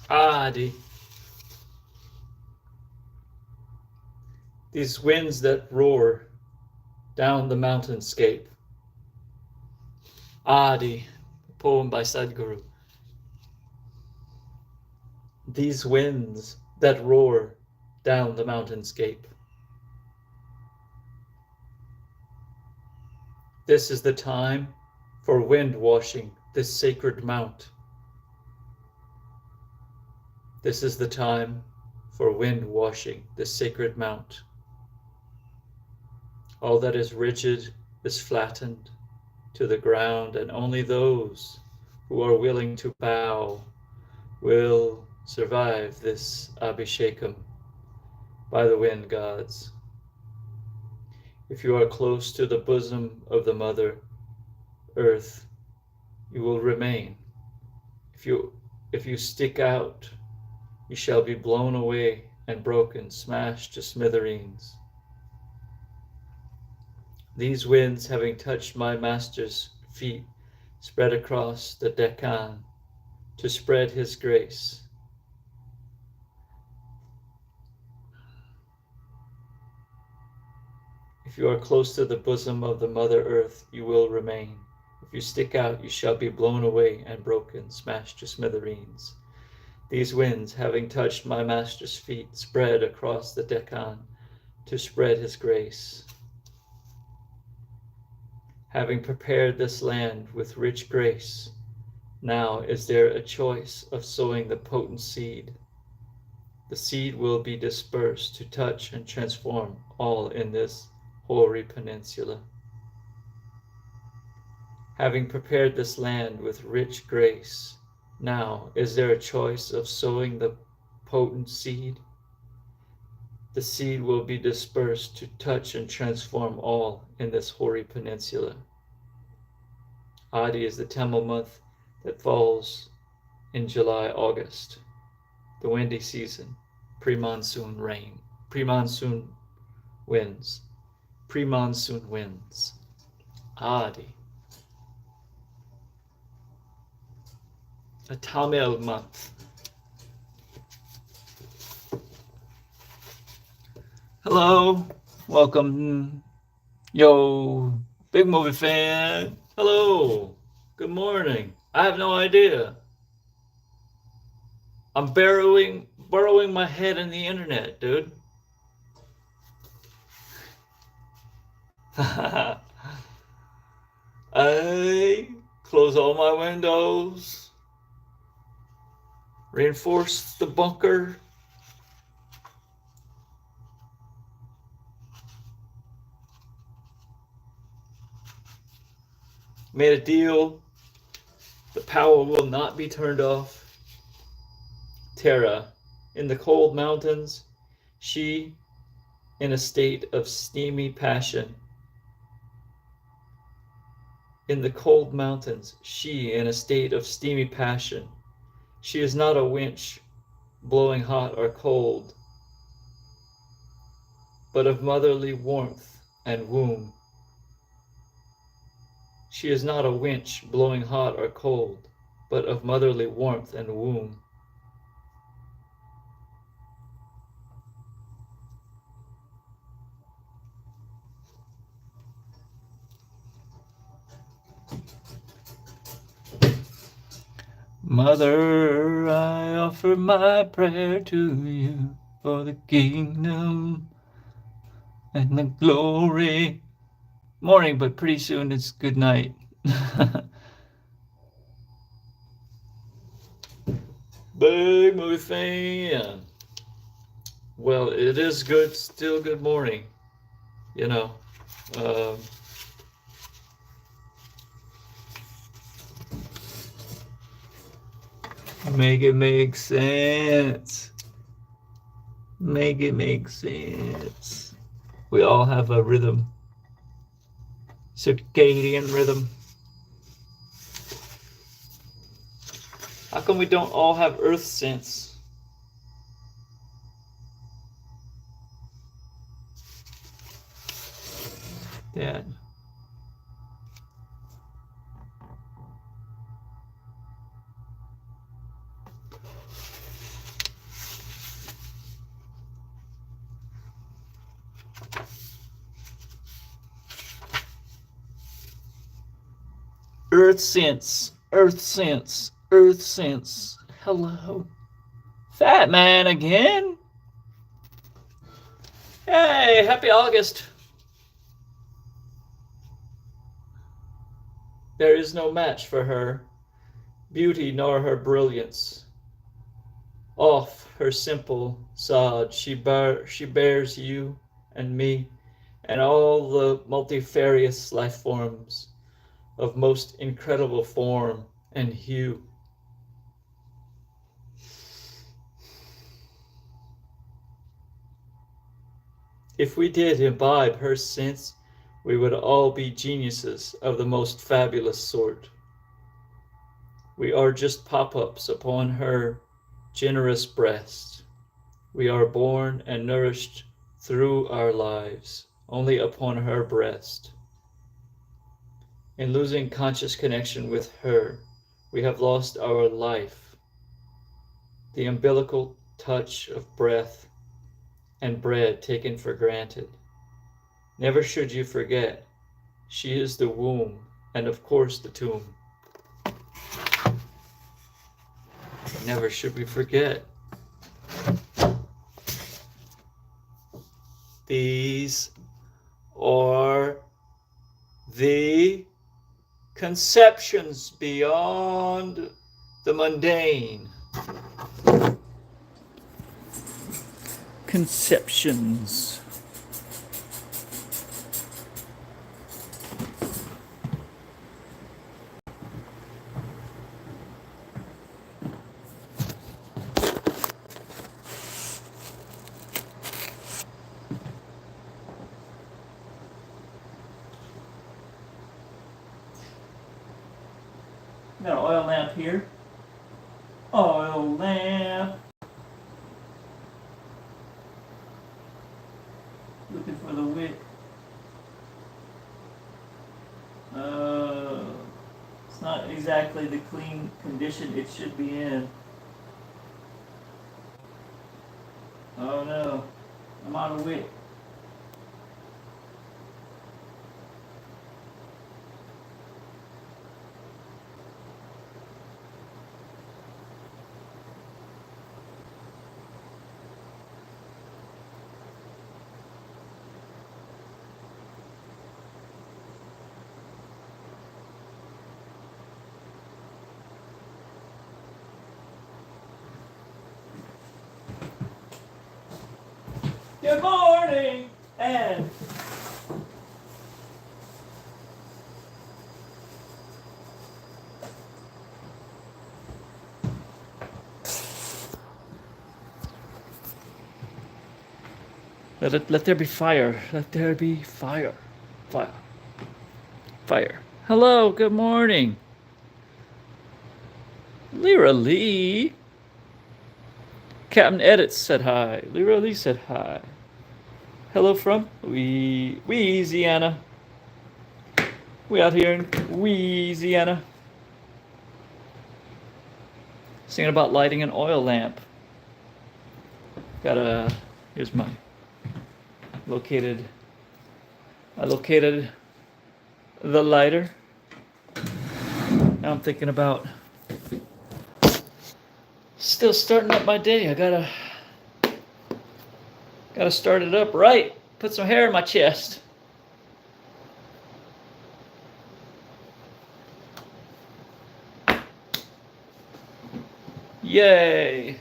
Adi. These winds that roar down the mountainscape. Adi, a poem by Sadhguru. These winds that roar down the mountainscape. This is the time for wind washing this sacred mount. This is the time for wind washing this sacred mount. All that is rigid is flattened to the ground, and only those who are willing to bow will survive this abhishekam by the wind gods. If you are close to the bosom of the Mother Earth, you will remain. If you stick out, you shall be blown away and broken, smashed to smithereens. These winds, having touched my master's feet, spread across the Deccan to spread his grace. If you are close to the bosom of the Mother Earth, you will remain. If you stick out, you shall be blown away and broken, smashed to smithereens. These winds, having touched my master's feet, spread across the Deccan to spread his grace. Having prepared this land with rich grace, now is there a choice of sowing the potent seed. The seed will be dispersed to touch and transform all in this hoary peninsula. Having prepared this land with rich grace, now is there a choice of sowing the potent seed. The seed will be dispersed to touch and transform all in this hoary peninsula. Adi is the Tamil month that falls in July, August, the windy season, pre-monsoon rain, pre-monsoon winds, pre-monsoon winds. Adi. A Tamil month. Hello, welcome. Yo, big movie fan. Hello, good morning. I have no idea. I'm burrowing my head in the internet, dude. I close all my windows. Reinforce the bunker. Made a deal. The power will not be turned off. Tara, in the cold mountains, she in a state of steamy passion. In the cold mountains, she in a state of steamy passion. She is not a winch blowing hot or cold, but of motherly warmth and womb. She is not a winch blowing hot or cold, but of motherly warmth and womb. Mother, I offer my prayer to you for the kingdom and the glory. Morning, but pretty soon it's good night. Big movie fan. Well, it is good, still good morning. You know. Make it make sense. Make it make sense. We all have a rhythm. Circadian rhythm. How come we don't all have earth sense? Dad. Earth sense, earth sense, earth sense. Hello. Fat man again? Hey, happy August. There is no match for her beauty nor her brilliance. Off her simple sod she bears you and me and all the multifarious life forms of most incredible form and hue. If we did imbibe her sense, we would all be geniuses of the most fabulous sort. We are just pop-ups upon her generous breast. We are born and nourished through our lives only upon her breast. In losing conscious connection with her, we have lost our life, the umbilical touch of breath and bread taken for granted. Never should you forget, she is the womb and of course the tomb. Never should we forget. These are the conceptions beyond the mundane. Conceptions. Got an oil lamp here. Oil lamp. Looking for the wick. It's not exactly the clean condition it should be in. Oh no, I'm out of wick. Good morning, and let there be fire. Let there be fire. Fire. Fire. Hello, good morning. Lyra Lee. Captain Edits said hi. Lyra Lee said hi. Hello from Louisiana. We out here in Louisiana. Singing about lighting an oil lamp. Here's my I located the lighter. Now I'm thinking about still starting up my day. I gotta start it up right. Put some hair in my chest. Yay.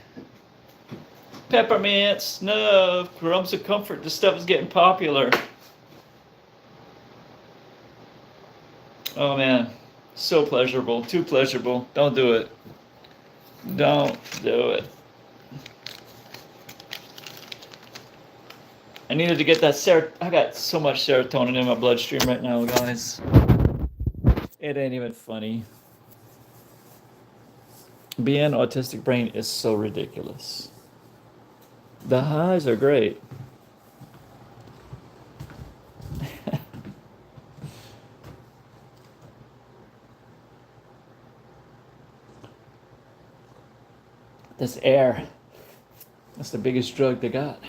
Peppermints, no, crumbs of comfort. This stuff is getting popular. Oh man, so pleasurable, too pleasurable. Don't do it. Don't do it. I needed to get that I got so much serotonin in my bloodstream right now, guys. It ain't even funny. Being autistic brain is so ridiculous. The highs are great. This air, that's the biggest drug they got.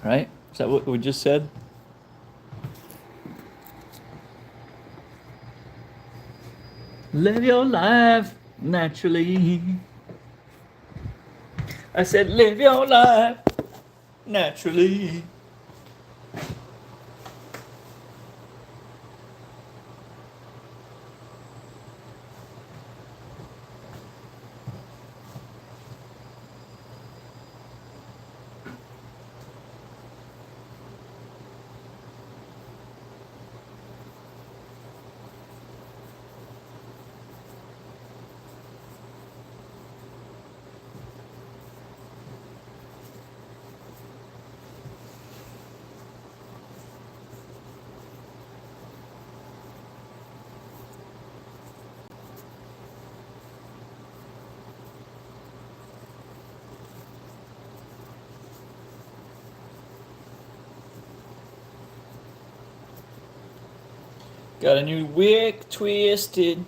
Right? Is that what we just said? Live your life naturally. I said, live your life naturally. Got a new wick twisted.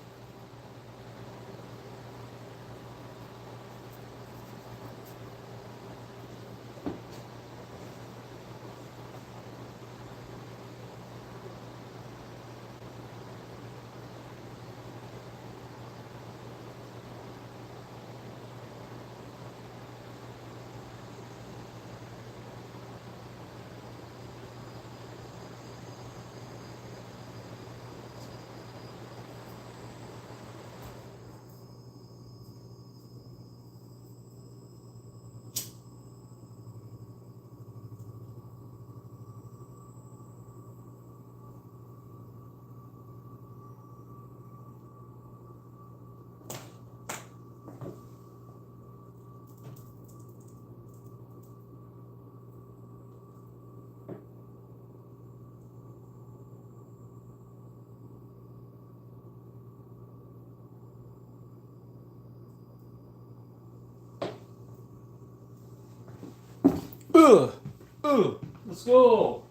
Let's go.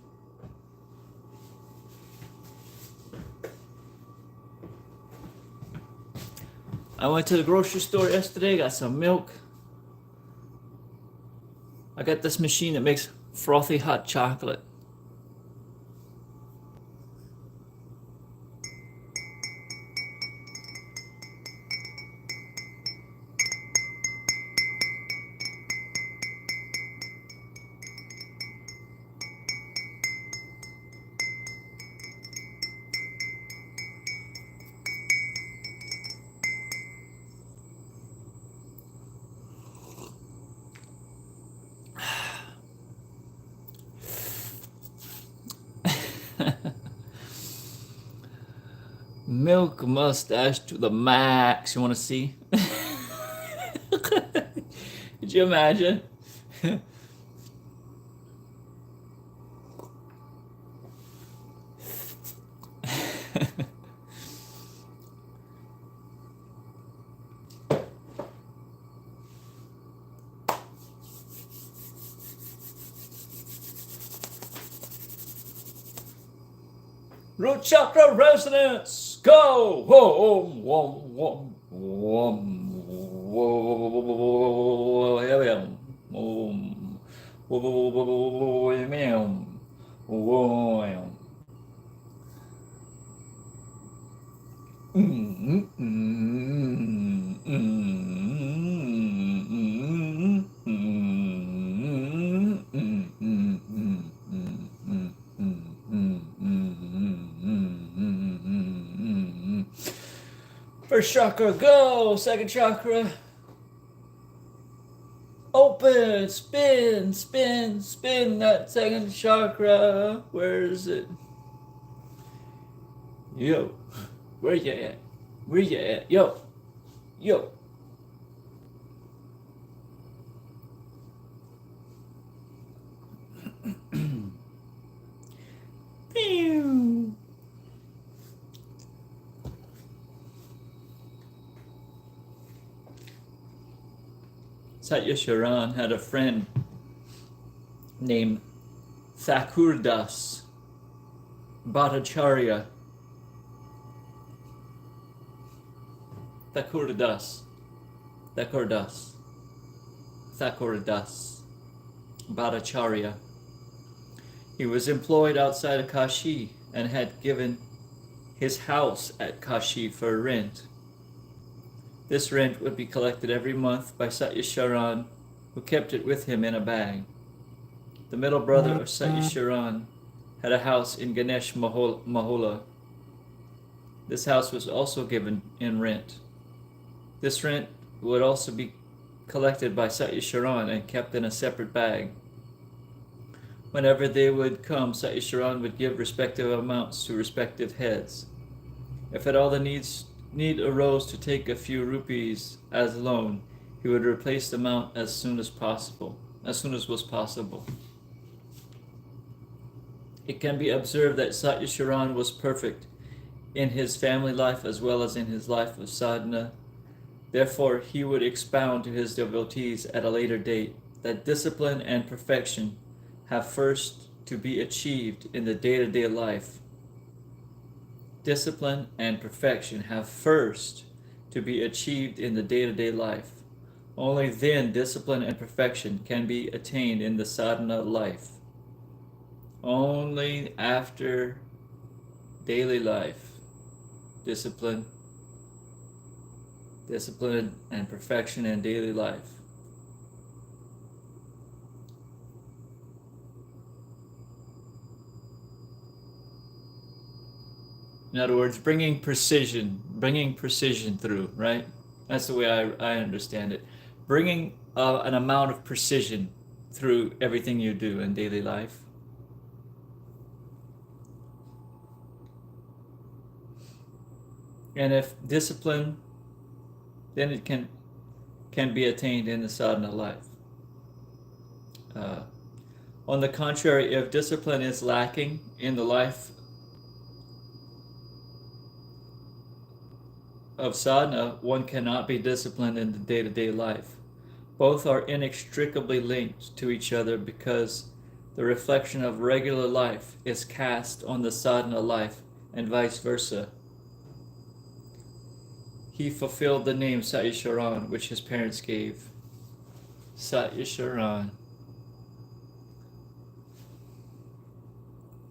I went to the grocery store yesterday, got some milk. I got this machine that makes frothy hot chocolate. Milk mustache to the max. You want to see? Could you imagine? Root chakra resonance. Go. Whoa, whoa, whoa, whoa, First chakra, go. Second chakra, open. Spin, spin, spin that second chakra. Where is it? Yo, where you at? Where you at? Yo, yo. Pew. Satyasharan had a friend named Thakurdas Bhattacharya. Thakurdas Bhattacharya. He was employed outside of Kashi and had given his house at Kashi for rent. This rent would be collected every month by Satyasharan, who kept it with him in a bag. The middle brother of Satyasharan had a house in Ganesh Mahola. This house was also given in rent. This rent would also be collected by Satyasharan and kept in a separate bag. Whenever they would come, Satyasharan would give respective amounts to respective heads. If at all the need arose to take a few rupees as loan, he would replace the amount as soon as was possible. It can be observed that Satyasharan was perfect in his family life as well as in his life of sadhana. Therefore, he would expound to his devotees at a later date that discipline and perfection have first to be achieved in the day-to-day life. Discipline and perfection have first to be achieved in the day-to-day life. Only then discipline and perfection can be attained in the sadhana life. Only after daily life, discipline and perfection in daily life. In other words, bringing precision through, right? That's the way I understand it. Bringing an amount of precision through everything you do in daily life. And if discipline, then it can be attained in the sadhana life. On the contrary, if discipline is lacking in the life of sadhana, one cannot be disciplined in the day-to-day life. Both are inextricably linked to each other because the reflection of regular life is cast on the sadhana life and vice versa. He fulfilled the name Satyasharan, which his parents gave. Satyasharan,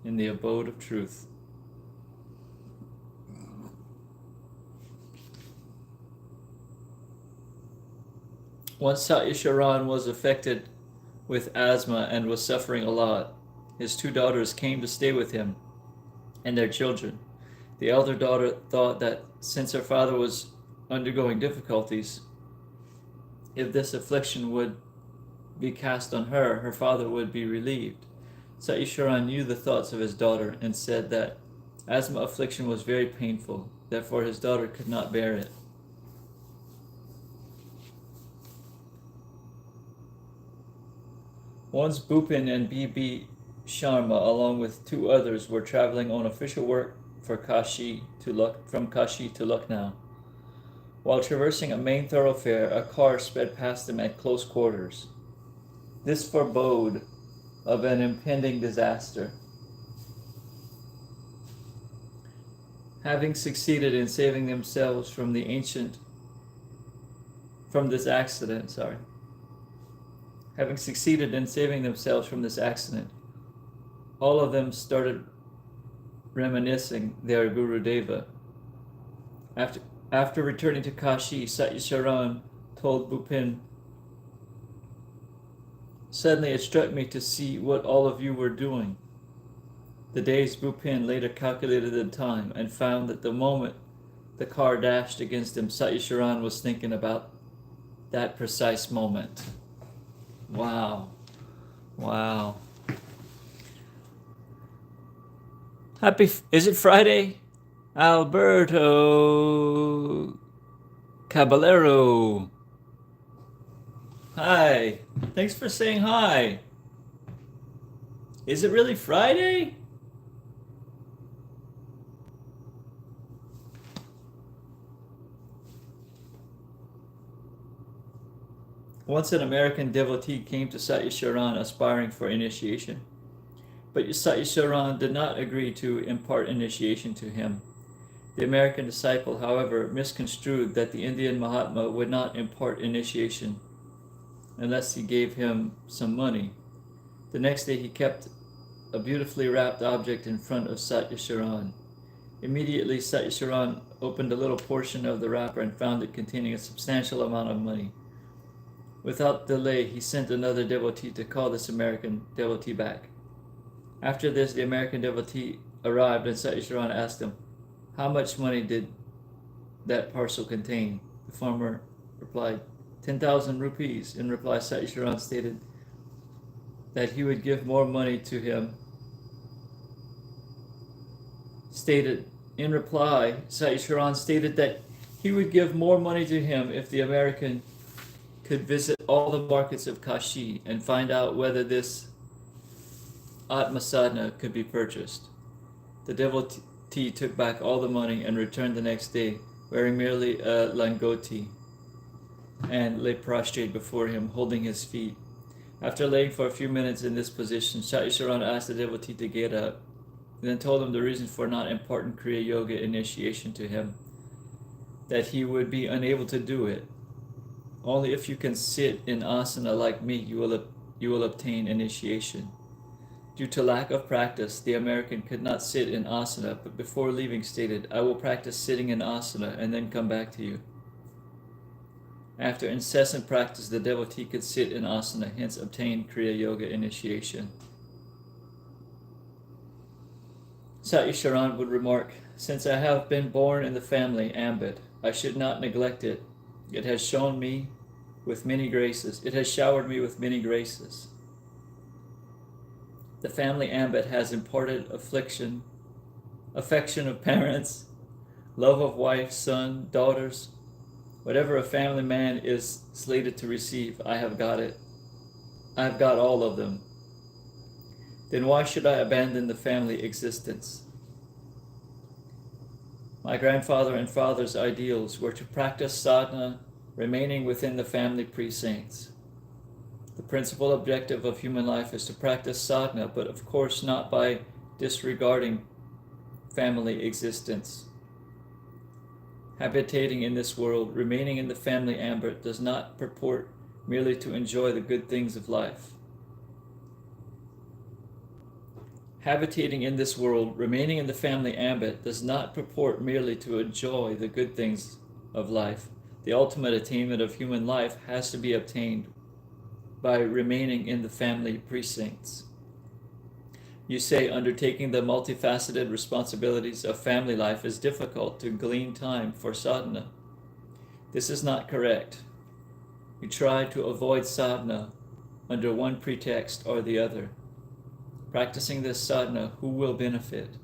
in the abode of truth. Once Satyasharan was affected with asthma and was suffering a lot. His two daughters came to stay with him and their children. The elder daughter thought that since her father was undergoing difficulties, if this affliction would be cast on her, her father would be relieved. Satyasharan knew the thoughts of his daughter and said that asthma affliction was very painful, therefore his daughter could not bear it. Once Bhupin and B.B. Sharma, along with two others, were traveling on official work from Kashi to Lucknow. While traversing a main thoroughfare, a car sped past them at close quarters. This forebode of an impending disaster. Having succeeded in saving themselves from this accident, all of them started reminiscing their Gurudeva. After returning to Kashi, Satyasharan told Bhupin, "Suddenly it struck me to see what all of you were doing." The dazed Bhupin later calculated the time and found that the moment the car dashed against him, Satyasharan was thinking about that precise moment. Wow. Is it Friday? Alberto Caballero. Hi. Thanks for saying hi. Is it really Friday? Once an American devotee came to Satyasharan aspiring for initiation, but Satyasharan did not agree to impart initiation to him. The American disciple, however, misconstrued that the Indian Mahatma would not impart initiation unless he gave him some money. The next day he kept a beautifully wrapped object in front of Satyasharan. Immediately, Satyasharan opened a little portion of the wrapper and found it containing a substantial amount of money. Without delay, he sent another devotee to call this American devotee back. After this, the American devotee arrived and Satyasharan asked him, "How much money did that parcel contain?" The farmer replied, 10,000 rupees. In reply, Satyasharan stated that he would give more money to him. Satyasharan stated that he would give more money to him if the American could visit all the markets of Kashi and find out whether this Atma Sadhana could be purchased. The devotee took back all the money and returned the next day, wearing merely a langoti, and lay prostrate before him, holding his feet. After laying for a few minutes in this position, Satyasharan asked the devotee to get up, and then told him the reason for not imparting Kriya Yoga initiation to him, that he would be unable to do it. Only if you can sit in asana like me, you will obtain initiation. Due to lack of practice, the American could not sit in asana, but before leaving stated, "I will practice sitting in asana and then come back to you." After incessant practice, the devotee could sit in asana, hence obtain Kriya Yoga initiation. Satyasharan would remark, "Since I have been born in the family ambit, I should not neglect it. It has shown me with many graces. It has showered me with many graces. The family ambit has imparted affection of parents, love of wife, son, daughters. Whatever a family man is slated to receive, I have got it. I have got all of them. Then why should I abandon the family existence? My grandfather and father's ideals were to practice sadhana, remaining within the family precincts. The principal objective of human life is to practice sadhana, but of course not by disregarding family existence. Habitating in this world, remaining in the family ambit, does not purport merely to enjoy the good things of life. Habitating in this world, remaining in the family ambit, does not purport merely to enjoy the good things of life. The ultimate attainment of human life has to be obtained by remaining in the family precincts. You say undertaking the multifaceted responsibilities of family life is difficult to glean time for sadhana. This is not correct. You try to avoid sadhana under one pretext or the other. Practicing this sadhana, who will benefit?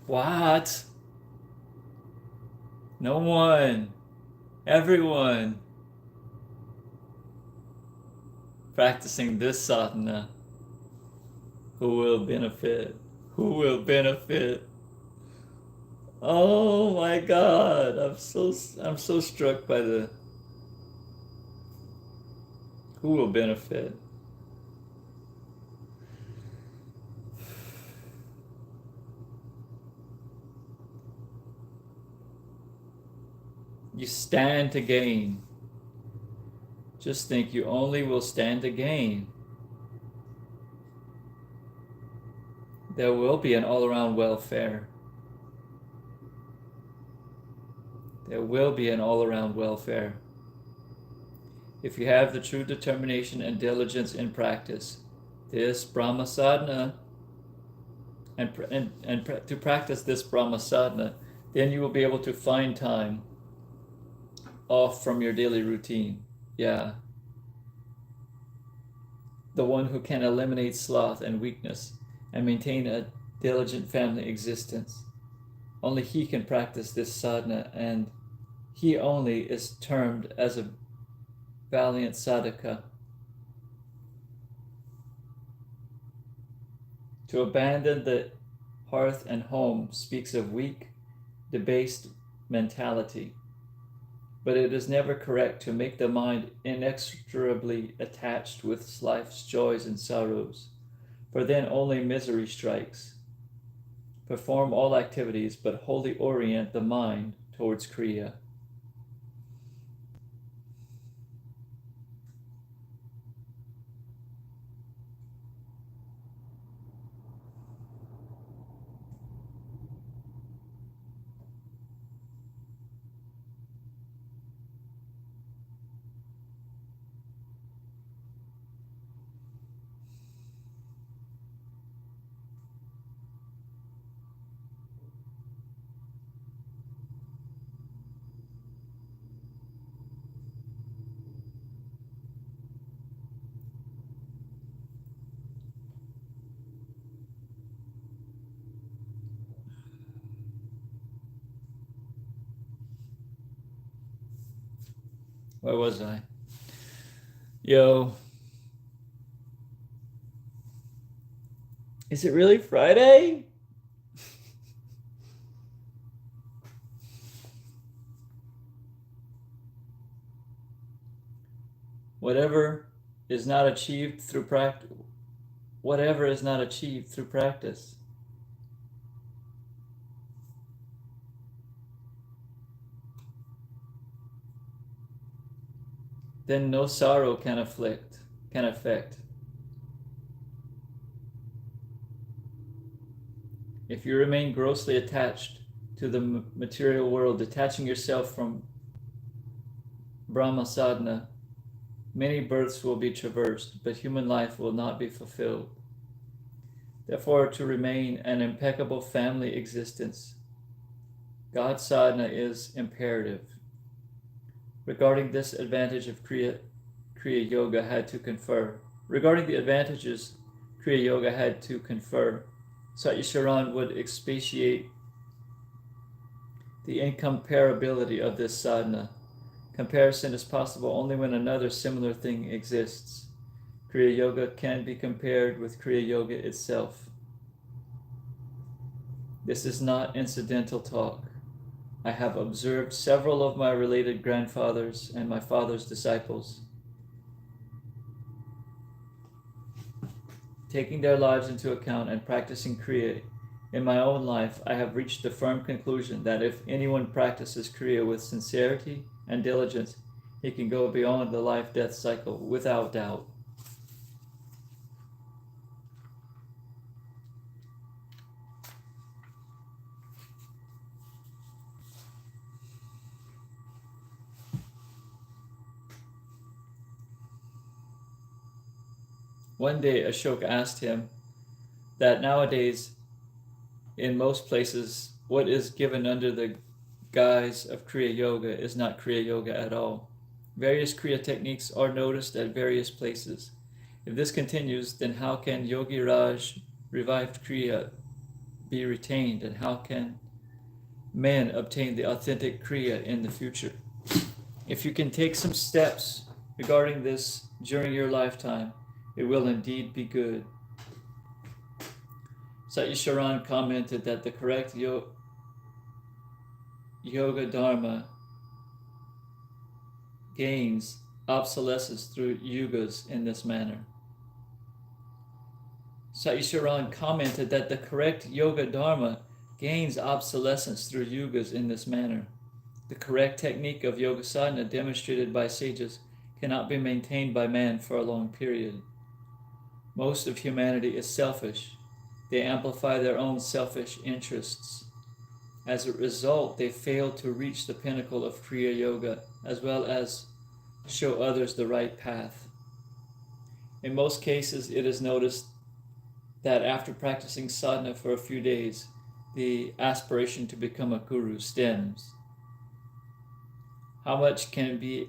What? No one. Everyone. Practicing this sadhana, who will benefit? Who will benefit? Oh my God! I'm so struck by the who will benefit. You stand to gain. Just think, you only will stand to gain. There will be an all-around welfare. There will be an all-around welfare. If you have the true determination and diligence in practice, this Brahma sadhana, and to practice this Brahma sadhana, then you will be able to find time off from your daily routine. Yeah. The one who can eliminate sloth and weakness and maintain a diligent family existence. Only he can practice this sadhana, and he only is termed as a valiant sadhaka. To abandon the hearth and home speaks of weak, debased mentality. But it is never correct to make the mind inexorably attached with life's joys and sorrows, for then only misery strikes. Perform all activities, but wholly orient the mind towards Kriya. Where was I? Yo. Is it really Friday? Whatever is not achieved through practice, then no sorrow can affect. If you remain grossly attached to the material world, detaching yourself from Brahma sadhana, many births will be traversed, but human life will not be fulfilled. Therefore, to remain an impeccable family existence, God sadhana is imperative. Regarding this advantage of Kriya Yoga had to confer. Regarding the advantages Kriya Yoga had to confer, Satyasharan would expatiate the incomparability of this sadhana. Comparison is possible only when another similar thing exists. Kriya Yoga can be compared with Kriya Yoga itself. This is not incidental talk. I have observed several of my related grandfathers and my father's disciples taking their lives into account and practicing Kriya. In my own life, I have reached the firm conclusion that if anyone practices Kriya with sincerity and diligence, he can go beyond the life-death cycle without doubt. One day, Ashoka asked him that nowadays, in most places, what is given under the guise of Kriya Yoga is not Kriya Yoga at all. Various Kriya techniques are noticed at various places. If this continues, then how can Yogi Raj revived Kriya be retained, and how can men obtain the authentic Kriya in the future? If you can take some steps regarding this during your lifetime, it will indeed be good. Satyasharan commented that the correct yoga dharma gains obsolescence through yugas in this manner. Satyasharan commented that the correct yoga dharma gains obsolescence through yugas in this manner. The correct technique of yoga sadhana demonstrated by sages cannot be maintained by man for a long period. Most of humanity is selfish. They amplify their own selfish interests. As a result, they fail to reach the pinnacle of Kriya Yoga, as well as show others the right path. In most cases, it is noticed that after practicing sadhana for a few days, the aspiration to become a guru stems. How much can be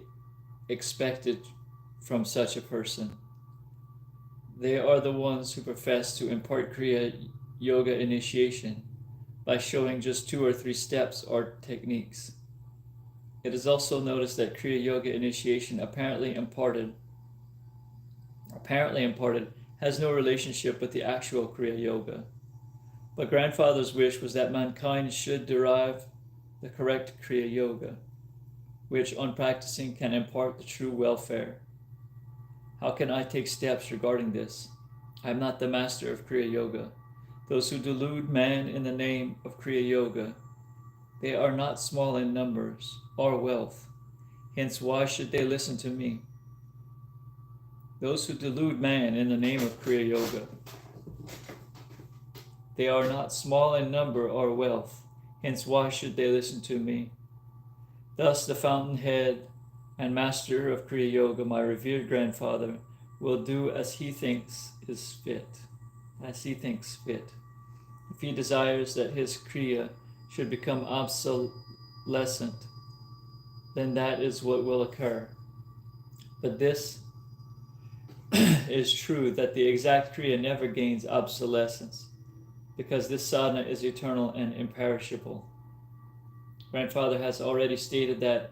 expected from such a person? They are the ones who profess to impart Kriya Yoga initiation by showing just 2 or 3 steps or techniques. It is also noticed that Kriya Yoga initiation apparently imparted has no relationship with the actual Kriya Yoga. But grandfather's wish was that mankind should derive the correct Kriya Yoga, which on practicing can impart the true welfare. How can I take steps regarding this? I am not the master of Kriya Yoga. Those who delude man in the name of Kriya Yoga, they are not small in numbers or wealth. Hence, why should they listen to me? Those who delude man in the name of Kriya Yoga, they are not small in number or wealth. Hence, why should they listen to me? Thus, the fountainhead and master of Kriya Yoga, my revered grandfather, will do as he thinks is fit. If he desires that his Kriya should become obsolescent, then that is what will occur. But this is true, that the exact Kriya never gains obsolescence, because this sadhana is eternal and imperishable. Grandfather has already stated that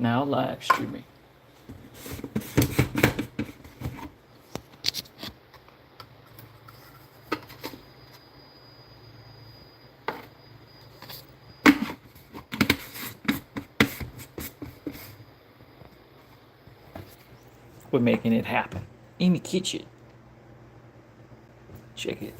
Now live streaming. We're making it happen in the kitchen. Check it.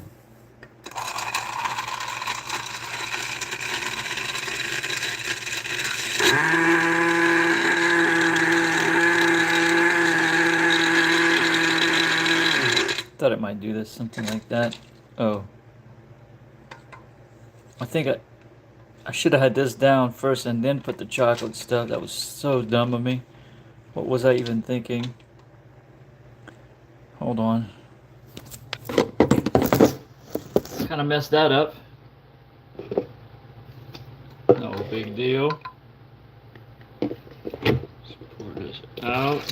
Thought it might do this, something like that. Oh. I think I should have had this down first and then put the chocolate stuff. That was so dumb of me. What was I even thinking? Hold on. Kind of messed that up. No big deal. Let's pour this out.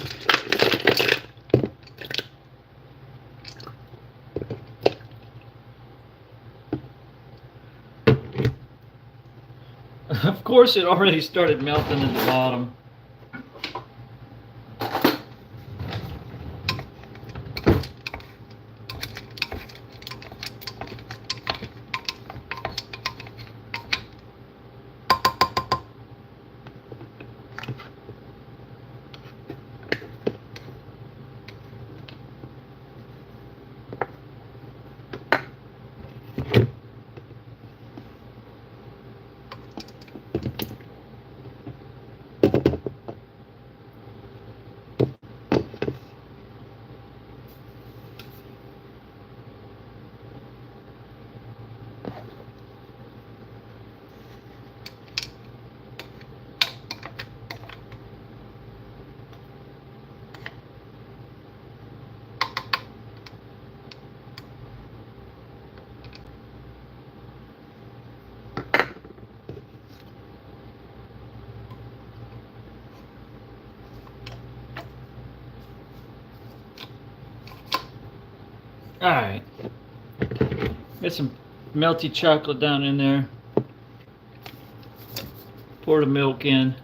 Of course, it already started melting at the bottom. All right, get some melty chocolate down in there. Pour the milk in.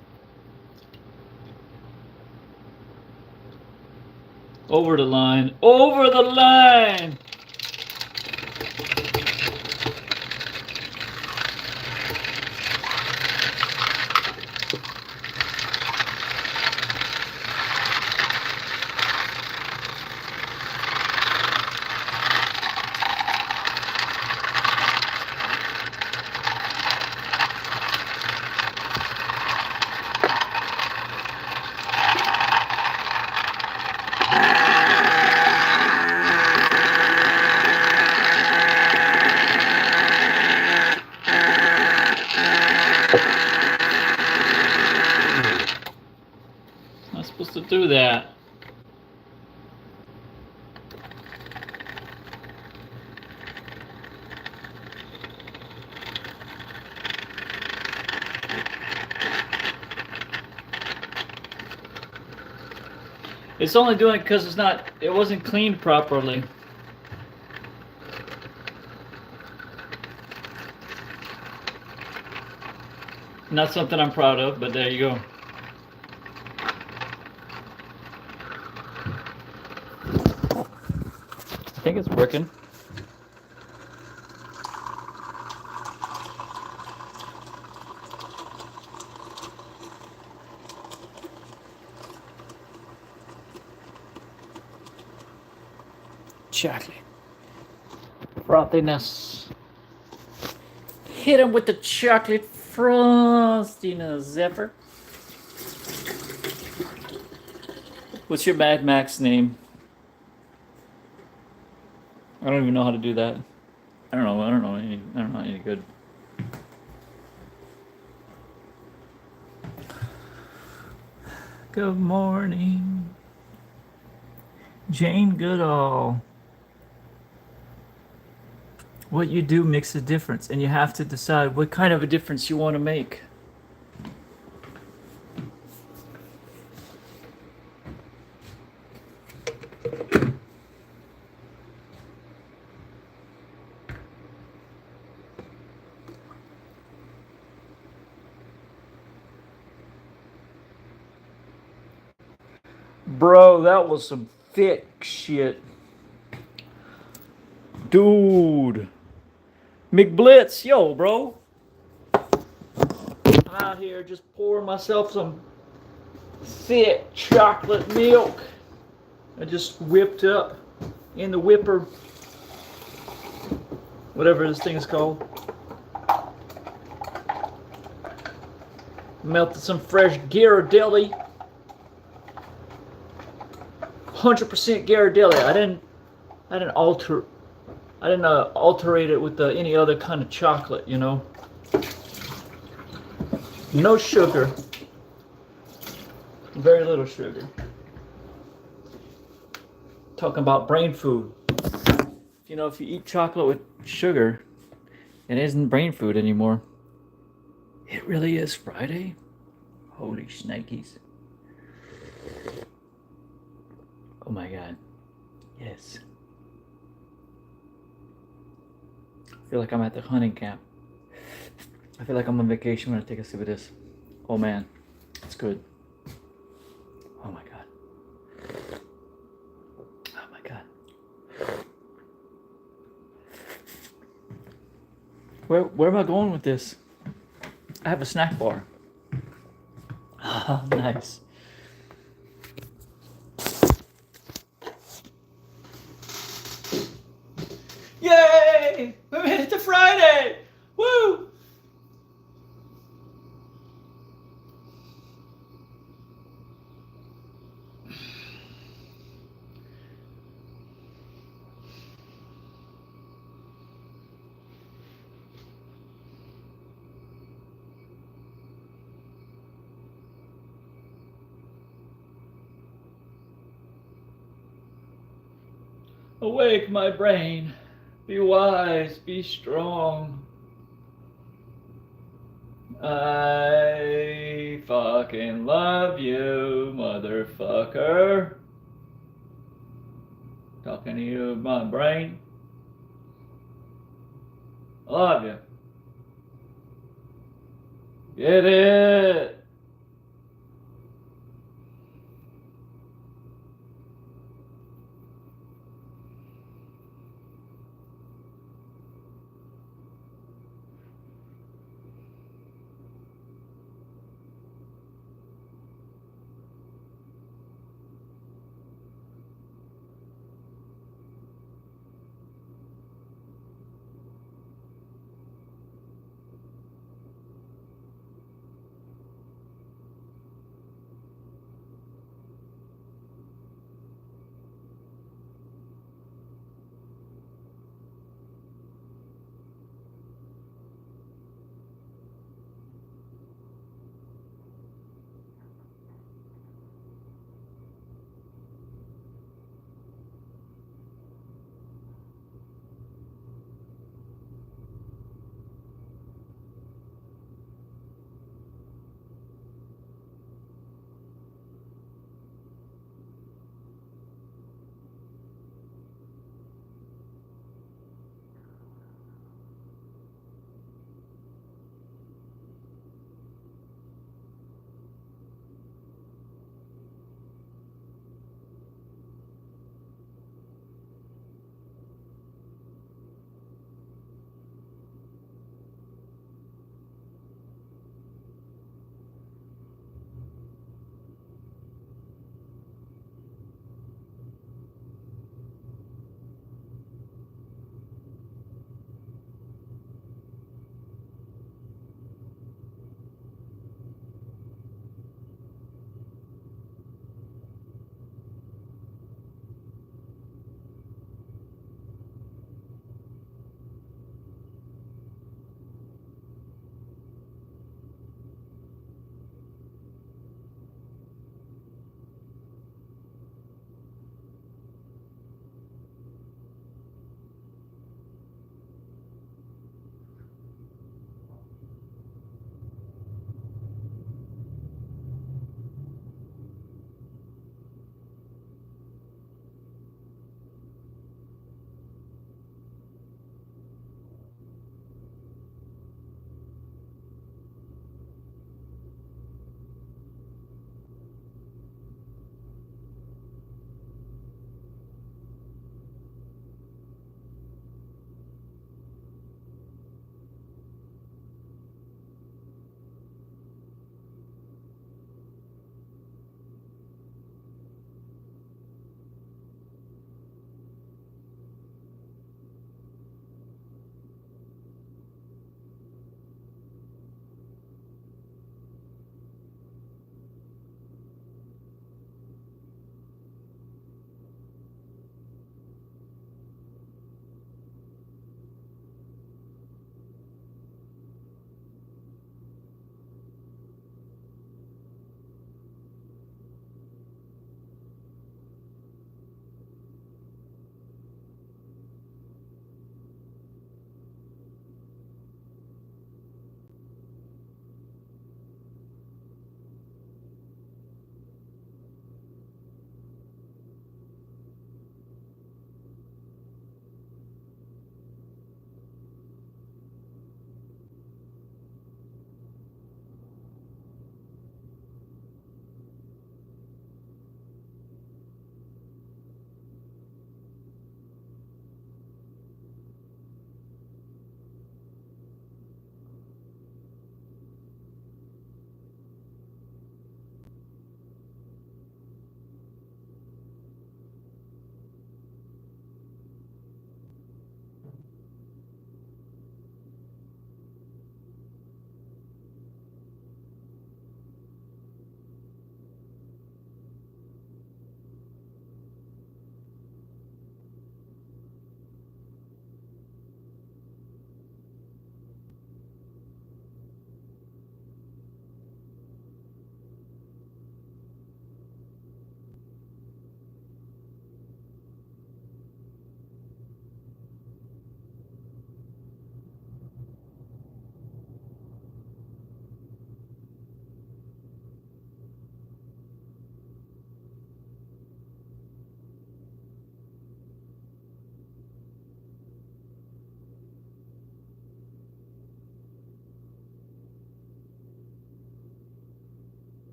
Over the line. Over the line! Not supposed to do that. It's only doing it because it wasn't cleaned properly. Not something I'm proud of, but there you go. I think it's working. Chocolate. Frothiness. Hit him with the chocolate frostiness, Zephyr. What's your Mad Max name? I don't even know how to do that. I don't know any good. Good morning, Jane Goodall. What you do makes a difference, and you have to decide what kind of a difference you want to make. Bro, that was some thick shit. Dude. McBlitz, yo, bro. I'm out here just pouring myself some thick chocolate milk. I just whipped up in the whipper. Whatever this thing is called. Melted some fresh Ghirardelli. 100% Ghirardelli. I didn't alterate it with any other kind of chocolate, you know. No sugar. Very little sugar. Talking about brain food. You know, if you eat chocolate with sugar, it isn't brain food anymore. It really is Friday. Holy snakies. Oh my God. Yes. I feel like I'm at the hunting camp. I feel like I'm on vacation when I take a sip of this. Oh man, it's good. Oh my God. Oh my God. Where am I going with this? I have a snack bar. Ah, nice. Yay! We made it to Friday! Woo! Awake, my brain. Be wise, be strong. I fucking love you, motherfucker. Talking to you, my brain. I love you. Get it.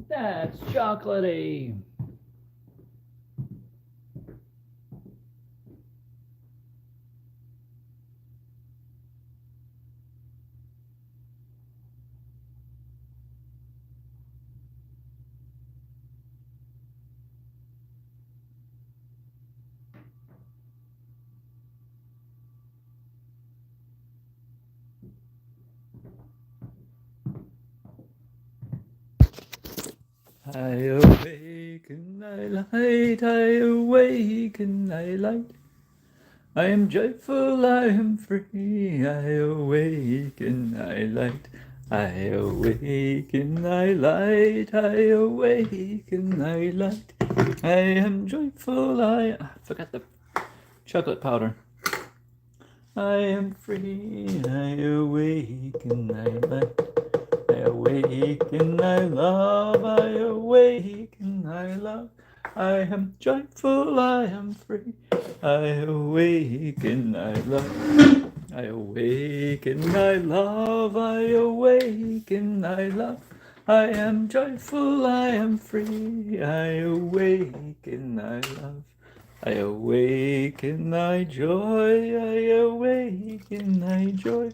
That's chocolatey. I awaken, I light, I awaken, I light. I am joyful, I am free, I awaken, I light. I awaken, I light, I awaken, I light. I am joyful, I forgot the chocolate powder. I am free, I awaken, I light. I awaken, I love, I awaken, I love. I am joyful, I am free. I awaken, I love. I awaken, I love, I awaken, I love. I am joyful, I am free. I awaken, I love. I awaken, I joy, I awaken, I joy.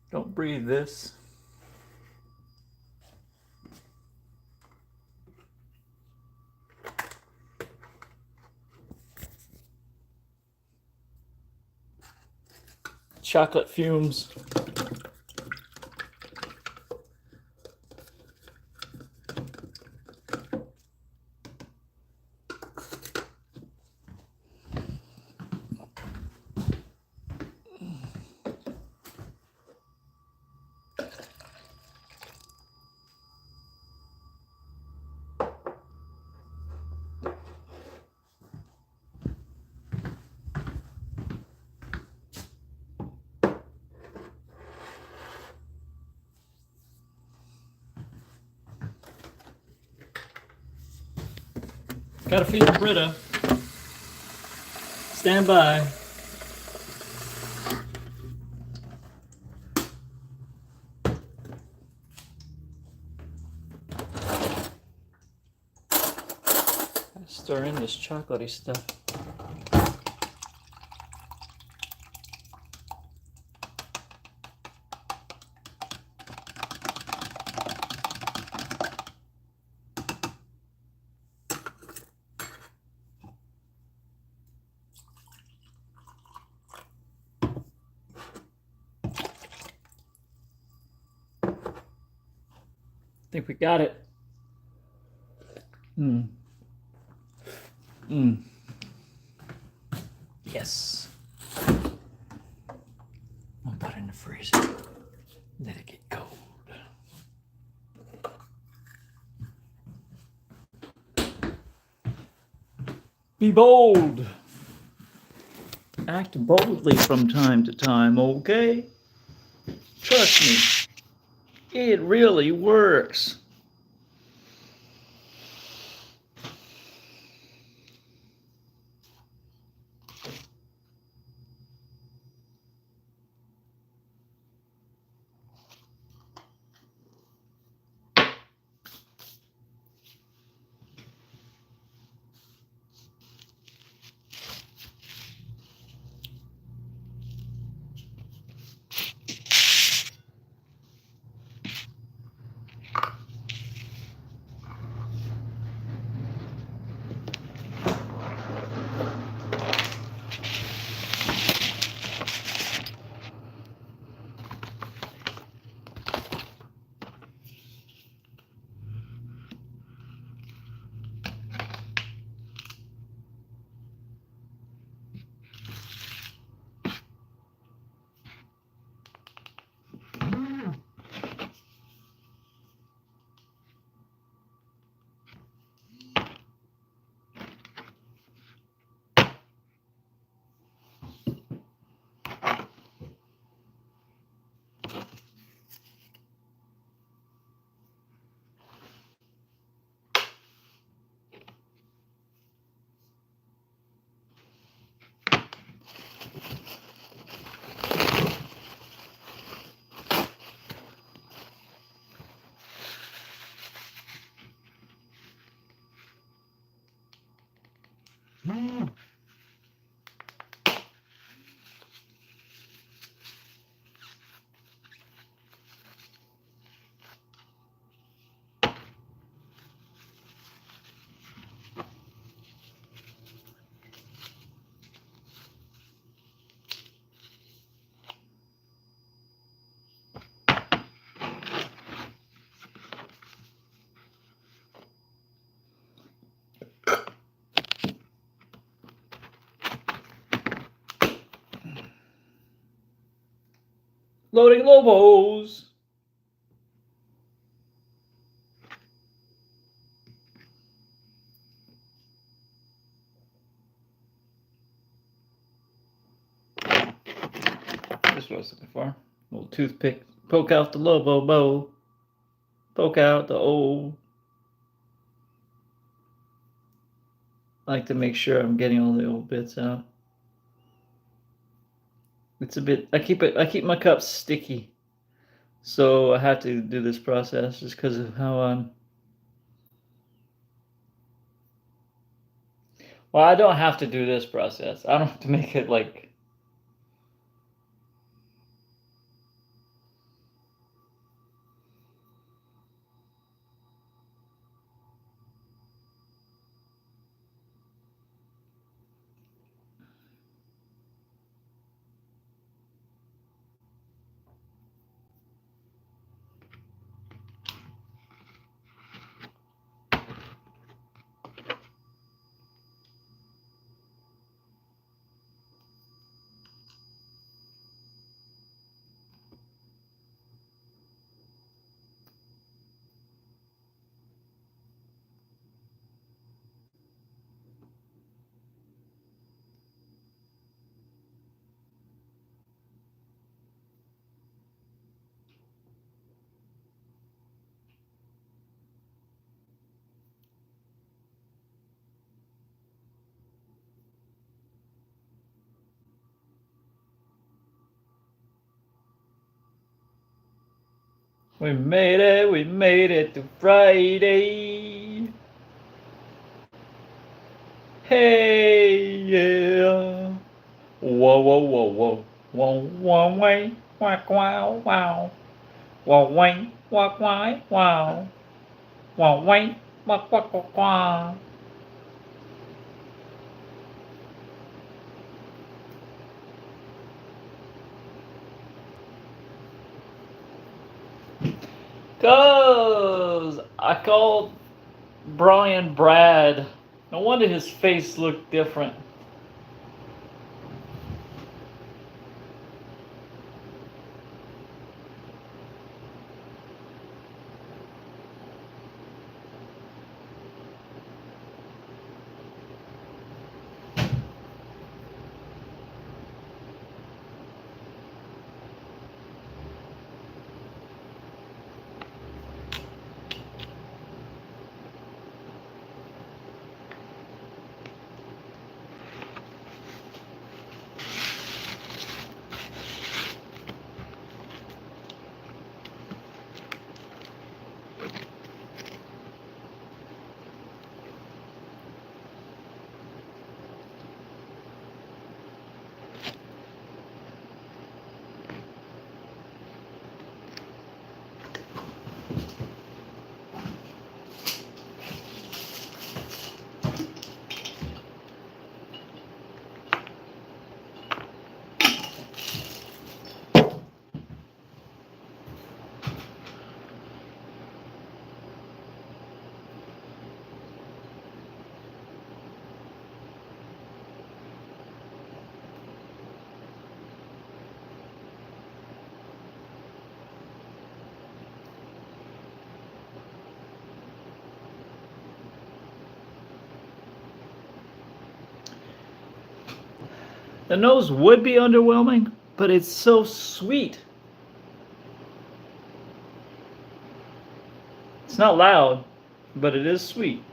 Don't breathe this. Chocolate fumes. Got a feeling, Britta. Stand by. Stir in this chocolatey stuff. I think we got it. Yes. I'll put it in the freezer. Let it get cold. Be bold. Act boldly from time to time, okay? Trust me. It really works. Loading Lobos. This is what I was looking for. Little toothpick. Poke out the Lobo bow. Poke out the old. I like to make sure I'm getting all the old bits out. It's a bit. I keep my cups sticky, so I have to do this process just because of how. Well, I don't have to do this process. I don't have to make it like. We made it to Friday. Hey, yeah. Whoa, whoa, whoa, whoa. Whoa, whoa, wait, quack, wow, wow. Whoa, wait, quack, wow, wow. Whoa, wait, quack, quack, quack, quack. Cause I called Brian Brad. No wonder his face looked different. The nose would be underwhelming, but it's so sweet. It's not loud, but it is sweet.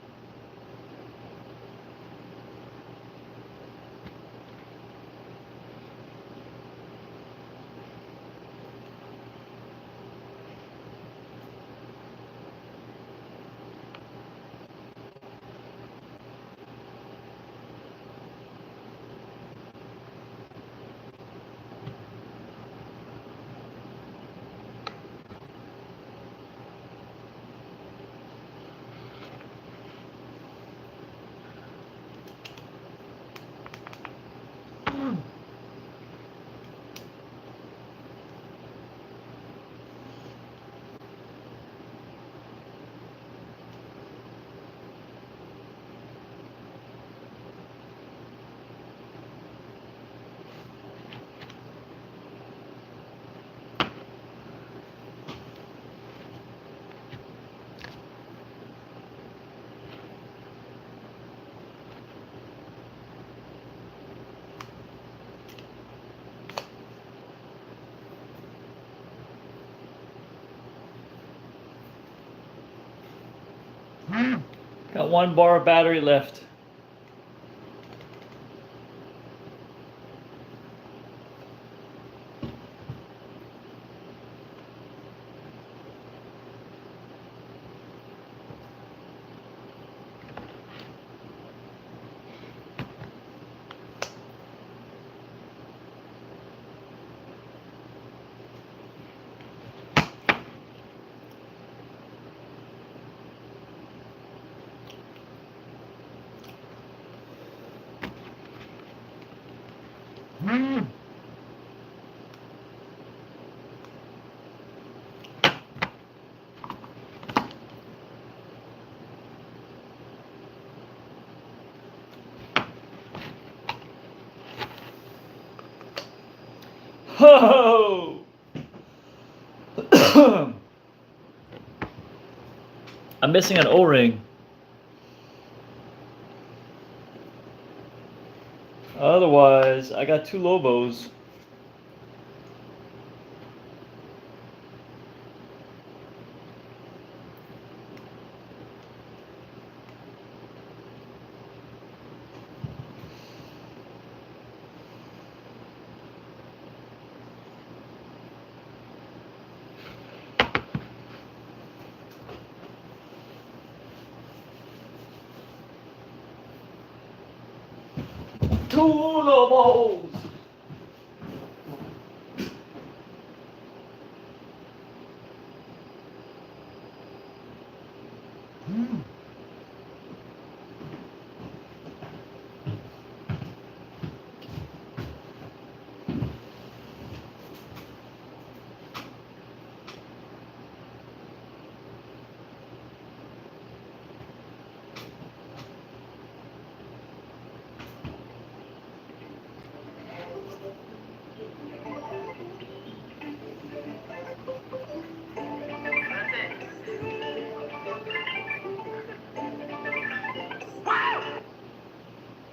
Got 1 bar of battery left. Ho! I'm missing an O-ring. Otherwise, I got 2 Lobos. Two Lobos!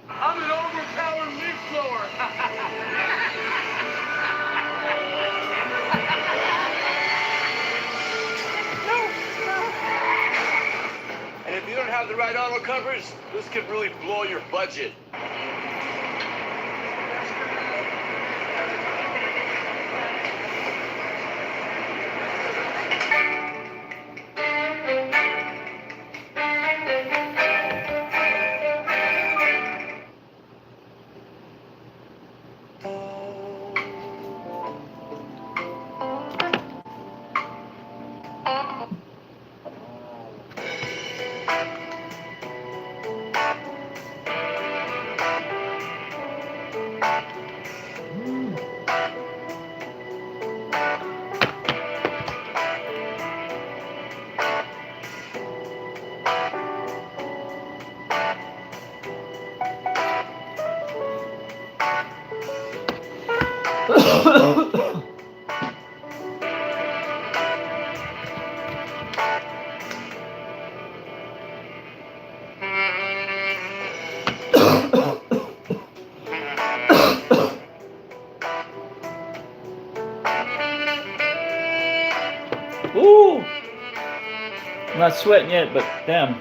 I'm an overpowered leaf blower. And if you don't have the right auto covers, this could really blow your budget. Ooh! I'm not sweating yet, but damn.